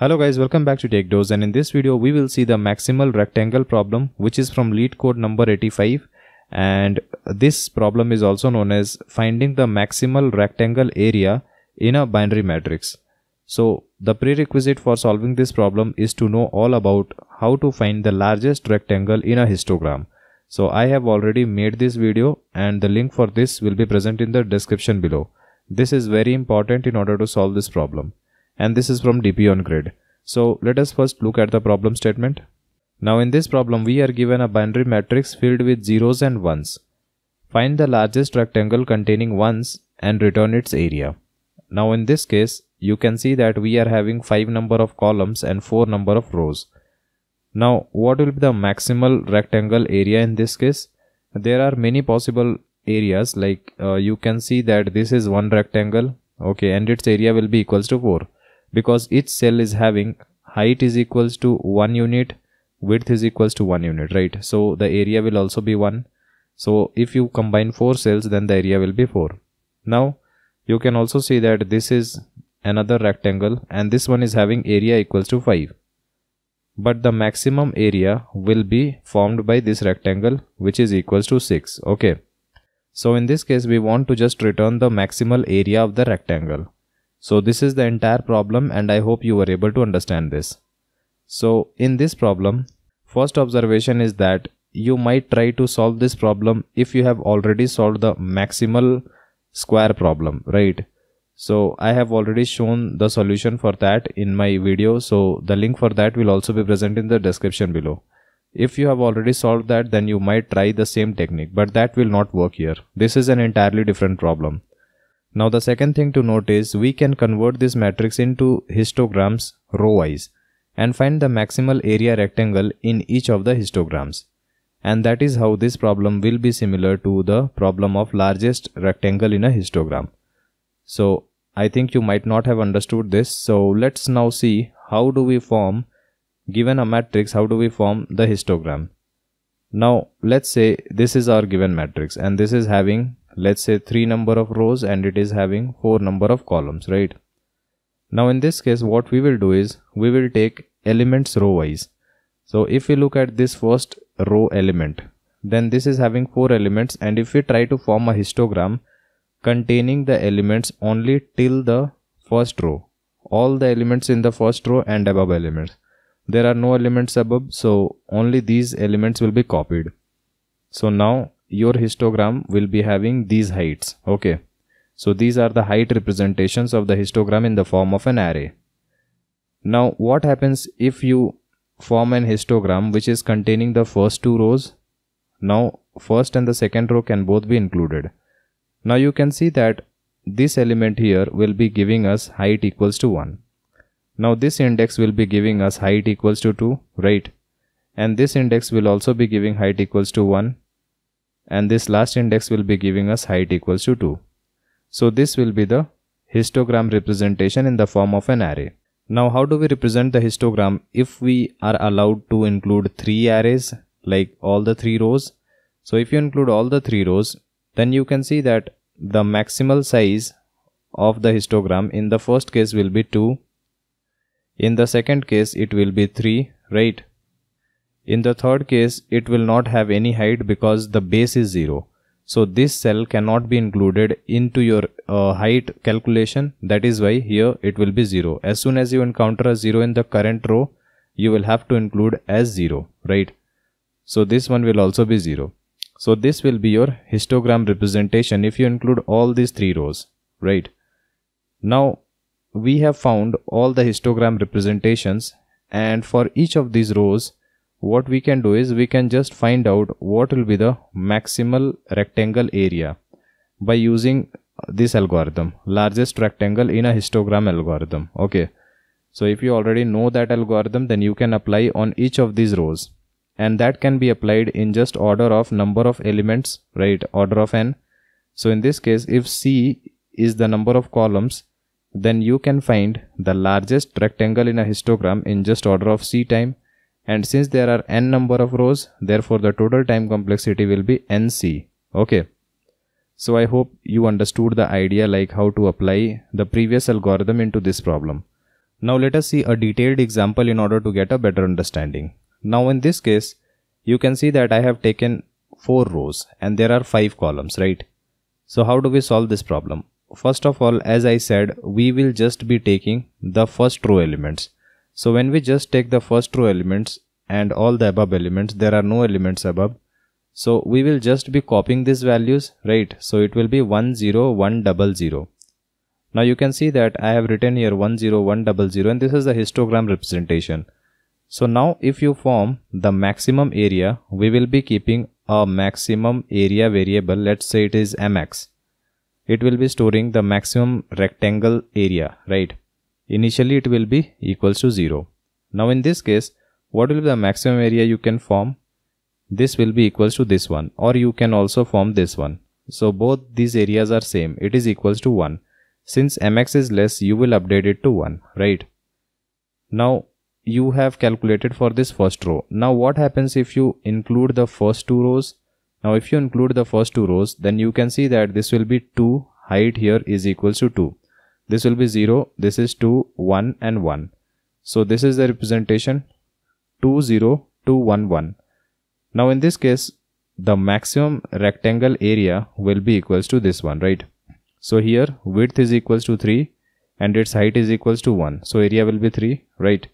Hello guys, welcome back to TechDose, and in this video we will see the maximal rectangle problem, which is from LeetCode number 85, and this problem is also known as finding the maximal rectangle area in a binary matrix. So the prerequisite for solving this problem is to know all about how to find the largest rectangle in a histogram. So I have already made this video and the link for this will be present in the description below. This is very important in order to solve this problem. And this is from DP on Grid. So let us first look at the problem statement. Now in this problem we are given a binary matrix filled with zeros and ones. Find the largest rectangle containing ones and return its area. Now in this case you can see that we are having 5 number of columns and 4 number of rows. Now what will be the maximal rectangle area in this case? There are many possible areas, like you can see that this is one rectangle, okay, and its area will be equals to 4. Because each cell is having height is equals to 1 unit, width is equals to 1 unit, right? So the area will also be 1. So if you combine 4 cells, then the area will be 4. Now you can also see that this is another rectangle and this one is having area equals to 5. But the maximum area will be formed by this rectangle, which is equals to 6, okay? So in this case we want to just return the maximal area of the rectangle. So this is the entire problem and I hope you were able to understand this. So in this problem, first observation is that you might try to solve this problem if you have already solved the maximal square problem, right? So I have already shown the solution for that in my video, so the link for that will also be present in the description below. If you have already solved that, then you might try the same technique, but that will not work here. This is an entirely different problem. Now the second thing to note is we can convert this matrix into histograms row-wise and find the maximal area rectangle in each of the histograms. And that is how this problem will be similar to the problem of largest rectangle in a histogram. So I think you might not have understood this. So let's now see how do we form, given a matrix, how do we form the histogram. Now let's say this is our given matrix and this is having, let's say, 3 number of rows and it is having 4 number of columns, right? Now in this case what we will do is we will take elements row wise. So if we look at this first row element, then this is having 4 elements, and if we try to form a histogram containing the elements only till the first row, all the elements in the first row and above elements, there are no elements above, so only these elements will be copied. So now your histogram will be having these heights, okay? So these are the height representations of the histogram in the form of an array. Now what happens if you form an histogram which is containing the first 2 rows? Now first and the second row can both be included. Now you can see that this element here will be giving us height equals to 1. Now this index will be giving us height equals to 2, right? And this index will also be giving height equals to 1. And this last index will be giving us height equals to 2. So this will be the histogram representation in the form of an array. Now how do we represent the histogram if we are allowed to include 3 arrays, like all the 3 rows? So if you include all the 3 rows, then you can see that the maximal size of the histogram in the first case will be 2. In the second case it will be 3, right? In the third case it will not have any height because the base is 0. So this cell cannot be included into your height calculation. That is why here it will be 0. As soon as you encounter a 0 in the current row, you will have to include as 0, right? So this one will also be 0. So this will be your histogram representation if you include all these 3 rows, right? Now we have found all the histogram representations, and for each of these rows what we can do is we can just find out what will be the maximal rectangle area by using this algorithm, largest rectangle in a histogram algorithm, okay? So if you already know that algorithm, then you can apply on each of these rows, and that can be applied in just order of number of elements, right? Order of n. So in this case, if C is the number of columns, then you can find the largest rectangle in a histogram in just order of C time. And since there are n number of rows, therefore the total time complexity will be nc, okay? So I hope you understood the idea, like how to apply the previous algorithm into this problem. Now let us see a detailed example in order to get a better understanding. Now in this case, you can see that I have taken 4 rows and there are 5 columns, right? So how do we solve this problem? First of all, as I said, we will just be taking the first row elements. So when we just take the first row elements and all the above elements, there are no elements above. So we will just be copying these values, right? So it will be 1 0 1 0 0. Now you can see that I have written here 1 0 1 0 0 and this is the histogram representation. So now if you form the maximum area, we will be keeping a maximum area variable. Let's say it is mx. It will be storing the maximum rectangle area, right? Initially it will be equals to 0. Now in this case, what will be the maximum area you can form? This will be equals to this one, or you can also form this one. So both these areas are same. It is equals to 1. Since mx is less, you will update it to 1, right? Now you have calculated for this first row. Now what happens if you include the first 2 rows? Now if you include the first 2 rows, then you can see that this will be 2, height here is equals to 2. This will be 0, this is 2, 1 and 1. So this is the representation 2, 0, 2, 1, 1. Now in this case, the maximum rectangle area will be equals to this one, right? So here width is equals to 3 and its height is equals to 1. So area will be 3, right?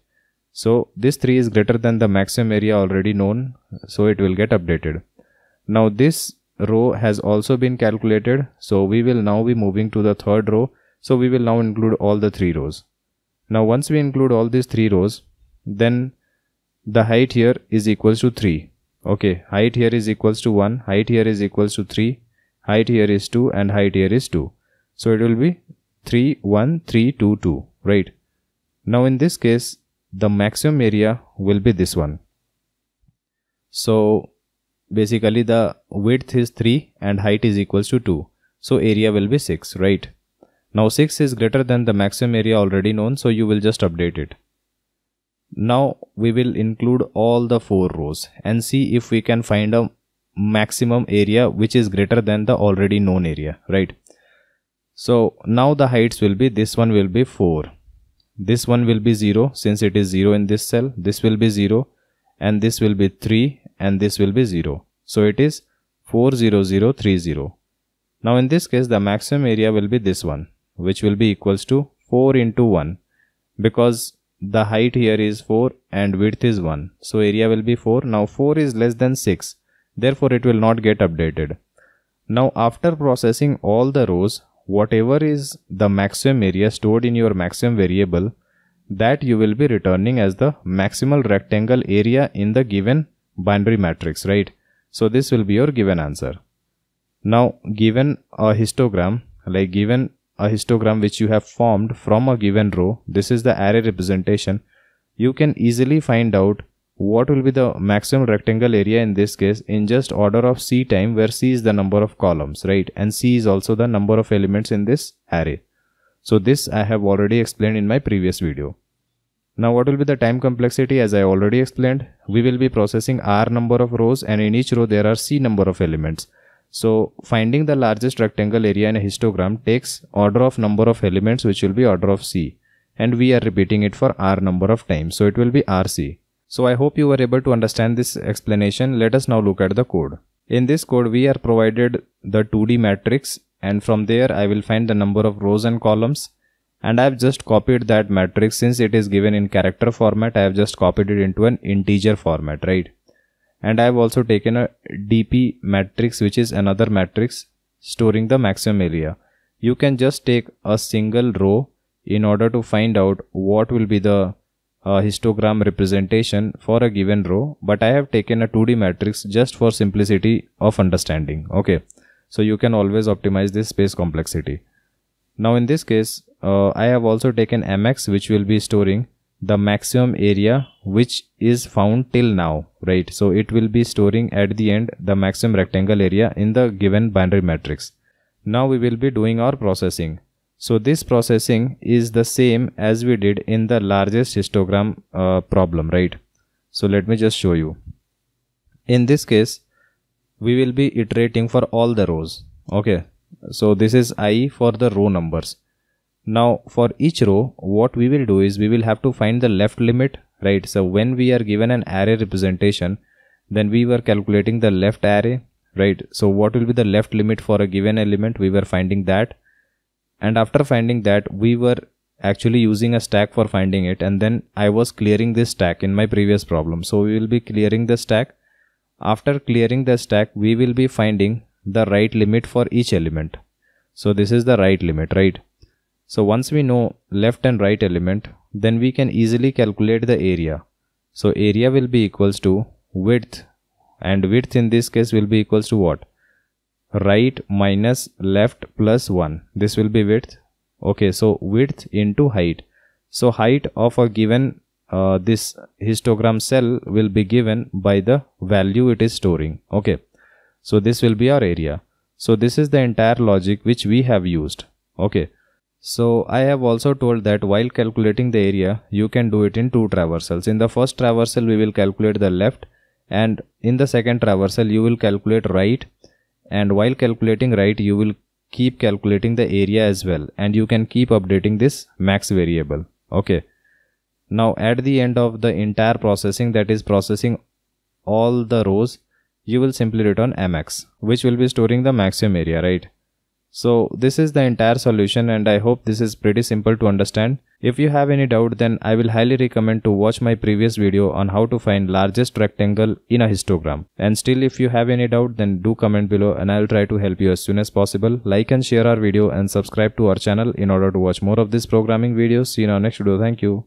So this 3 is greater than the maximum area already known. So it will get updated. Now this row has also been calculated. So we will now be moving to the third row. So we will now include all the 3 rows. Now once we include all these 3 rows, then the height here is equals to 3. Okay, height here is equals to 1, height here is equals to 3, height here is 2 and height here is 2. So it will be 3, 1, 3, 2, 2, right? Now in this case, the maximum area will be this one. So basically the width is 3 and height is equals to 2. So area will be 6, right? Now 6 is greater than the maximum area already known, so you will just update it. Now we will include all the 4 rows and see if we can find a maximum area which is greater than the already known area, right? So now the heights will be, this one will be 4. This one will be 0 since it is 0 in this cell. This will be 0 and this will be 3 and this will be 0. So it is 4 0 0 3 0. Now in this case, the maximum area will be this one, which will be equals to 4 into 1, because the height here is 4 and width is 1. So area will be 4. Now 4 is less than 6. Therefore it will not get updated. Now after processing all the rows, whatever is the maximum area stored in your maximum variable, that you will be returning as the maximal rectangle area in the given binary matrix, right? So this will be your given answer. Now given a histogram, which you have formed from a given row, this is the array representation, you can easily find out what will be the maximum rectangle area in this case in just order of C time, where C is the number of columns, right? And C is also the number of elements in this array. So this I have already explained in my previous video. Now what will be the time complexity? As I already explained, we will be processing R number of rows and in each row there are C number of elements. So finding the largest rectangle area in a histogram takes order of number of elements, which will be order of C, and we are repeating it for R number of times, so it will be RC. So I hope you were able to understand this explanation. Let us now look at the code. In this code we are provided the 2D matrix, and from there I will find the number of rows and columns, and I have just copied that matrix. Since it is given in character format, I have just copied it into an integer format, right? And I have also taken a DP matrix, which is another matrix storing the maximum area. You can just take a single row in order to find out what will be the histogram representation for a given row, but I have taken a 2D matrix just for simplicity of understanding. Okay, so you can always optimize this space complexity. Now in this case, I have also taken mx, which will be storing the maximum area which is found till now, right? So it will be storing at the end the maximum rectangle area in the given binary matrix. Now we will be doing our processing. So this processing is the same as we did in the largest histogram problem, right? So let me just show you. In this case, we will be iterating for all the rows. Okay, so this is I for the row numbers. Now for each row, what we will do is we will have to find the left limit, right? So when we are given an array representation, then we were calculating the left array, right? So what will be the left limit for a given element? We were finding that, and after finding that, we were actually using a stack for finding it, and then I was clearing this stack in my previous problem. So we will be clearing the stack. After clearing the stack, we will be finding the right limit for each element. So this is the right limit, right? So once we know left and right element, then we can easily calculate the area. So area will be equals to width, and width in this case will be equals to what? Right minus left plus 1. This will be width. Okay, so width into height. So height of a given this histogram cell will be given by the value it is storing. Okay, so this will be our area. So this is the entire logic which we have used. Okay, so I have also told that while calculating the area, you can do it in two traversals. In the first traversal, we will calculate the left, and in the second traversal, you will calculate right. And while calculating right, you will keep calculating the area as well, and you can keep updating this max variable. Okay, now at the end of the entire processing, that is processing all the rows, you will simply return mx, which will be storing the maximum area, right? So this is the entire solution, and I hope this is pretty simple to understand. If you have any doubt, then I will highly recommend to watch my previous video on how to find largest rectangle in a histogram. And still, if you have any doubt, then do comment below and I will try to help you as soon as possible. Like and share our video and subscribe to our channel in order to watch more of these programming videos. See you in our next video. Thank you.